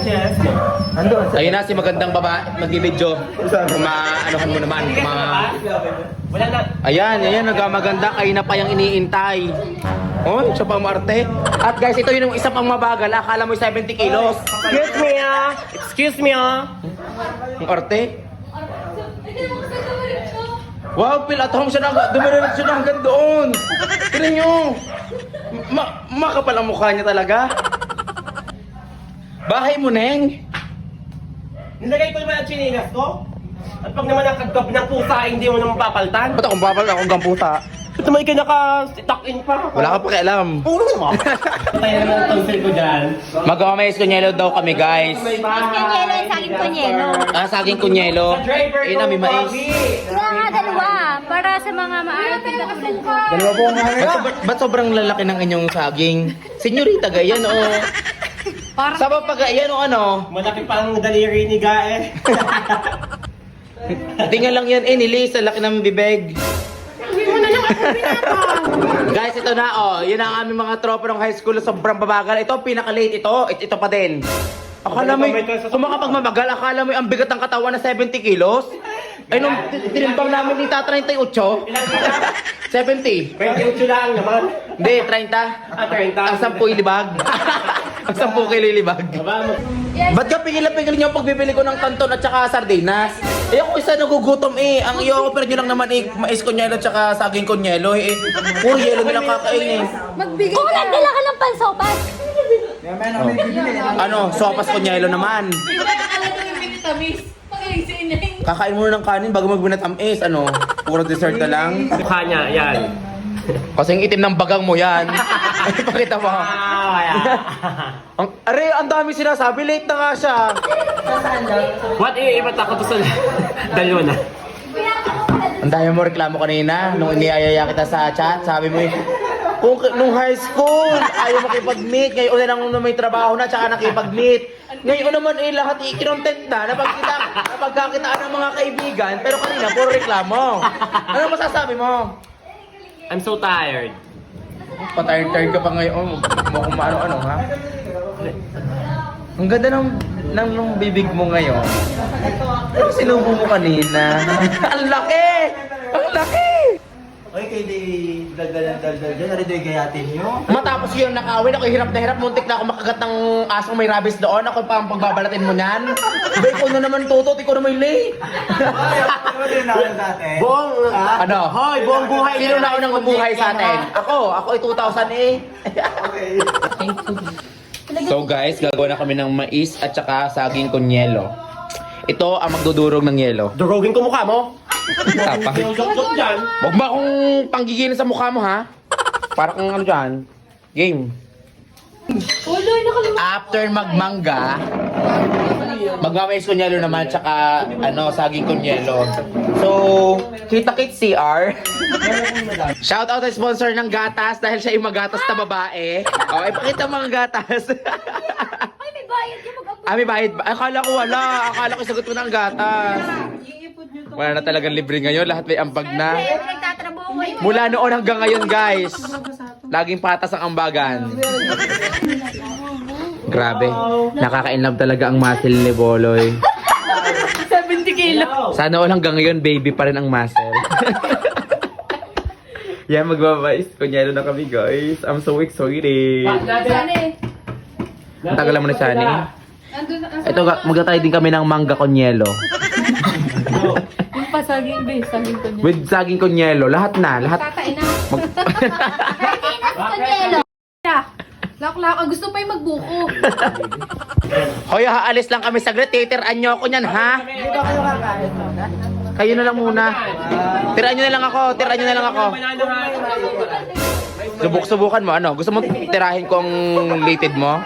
Sanchez. Ayun na si magandang babae, magbibidyo. Maanuhan mo naman. Wala na. Ayan, nagmamaganda. Kayo na pa yung iniintay. Oh, siya pang marte. At guys, ito yung isa pang mabagal. Akala mo 70 kilos. Excuse me ah. Excuse me ah. Ang arte. Wow, Pil, at home siya na, dumirin siya na hanggang doon. Tignan nyo. Makapal ang mukha niya talaga. Bahay mo, Neng. Nilagay ko naman ang chinilas ko. At pag naman nakagkap ng pusa, hindi mo naman papaltan. Ba't akong papal akong gamputa? Ito may ka naka-tuck in pa. Wala ka pakialam. Puro mo. Tayo naman ang tonsil ko dyan. Mag-amays kunyelo daw kami, guys. Kunyelo yung saging kunyelo. Saging kunyelo. Ina, may mais. Kaya nga dalawa, para sa mga maarating na tulad ko. Dalawa po nga ba't sobrang lalaki ng inyong saging? Senyorita, ganyan o... Sa pag yan o ano? Malaki pang daliri ni Gae. Tingnan lang yan, nilis. Ang laki ng bibig. Guys, ito na yun ang aming mga tropa ng high school. Sobrang babagal. Ito, pinaka-late ito pa din. Akala mo, kung makapagmamagal, akala mo ang bigat ng katawan na 70 kilos? Ay, nung tinimbang namin ni Tata 38. 70. 28 lang naman. Hindi, 30. 30. Ang 10 ilibag. Ang 10 kilo ilibag. Ba't ka pigil nyo pag bibili ko ng kanton at saka sardinas? Ako isa nagugutom Ang i-offer nyo lang naman mais kunyelo at saka saging kunyelo puro yelo nilang kakain Magbigay kung nagdala ka ng pansopas. Ano, sopas kunyelo naman. Kakain muna ng kanin bago magbinatamis. Ano, puro dessert na lang. Mukha niya, yan. Kasing itim ng bagang mo yan. Ay, pakita mo. Ang dami sinasabi, late na nga siya. What iibat ako to sa dalawa na? Ang dami mo reklamo kanina nung iniayaya kita sa chat. Sabi mo nung high school, ayaw makipag-meet. Ngayon na may trabaho na, tsaka nakipag-meet. Ngayon naman lahat i-content na. Napagkakitaan ng mga kaibigan. Pero kanina, puro reklamo. Ano masasabi mo? I'm so tired. Patired ka pa ngayon. Mukhang maano-ano, ha? Ang ganda ng bibig mo ngayon. Ano sinubo mo kanina? Ang laki! Ang laki! Oy, kayo di dal-dal dyan, narido yung gayatin nyo. Matapos yung nakawin, ako hirap na hirap. Muntik na ako makagat ng asong may rabies doon. Ako pa ang pagbabalatin mo niyan. Bay ko na naman tutot, ikaw na may lay. Ano din natin dati? Buong, Ano? hoy, buong buhay. Sino na unang mabuhay sa atin? Ako ay 2000 Okay. So guys, gagawa na kami ng mais at saka saging kunyelo. Ito ang magdudurog ng yelo. Durugin ko mukha mo. Tapang. Jok-jok dyan. Huwag mo akong panggigilin sa mukha mo, ha? Para kang ano dyan. Game. After magmangga, magmamais kunyelo naman, tsaka saging kunyelo. So, kita-kit CR. Shoutout sa sponsor ng gatas dahil siya yung magatas na babae. Okay, pakita mo ang gatas. Ay, may bayad yung mag-abot. May bayad ba? Akala ko wala. Akala ko sagot mo ng gatas. Wala na talagang libre ngayon. Lahat may ambag na. Nagtatrabaho kayo. Mula noon hanggang ngayon, guys. Laging patas ang ambagan. Grabe. Nakaka-inlove talaga ang muscle ni Boloy. 70 kilo. Sana all hanggang ngayon, baby pa rin ang muscle. Yan, magbabais. Kunyelo na kami, guys. I'm so excited. Sani. Ang tagal mo na siya, ni. Ito, magtatry din kami ng mangga kunyelo. Yung pasaging, be. Saging kunyelo. With saging kunyelo. Lahat na. Lahat. Tatain na. Sardinas kunyelo. Lak-lak. Gusto pa yung magbuko. Hoy, haalis lang kami saglit. Titiraan nyo ako niyan, ha? Kayo na lang muna. Tiraan nyo na lang ako. Tiraan nyo na lang ako. Subuk-subukan mo, ano? Gusto mo tirahin ko ang lated mo?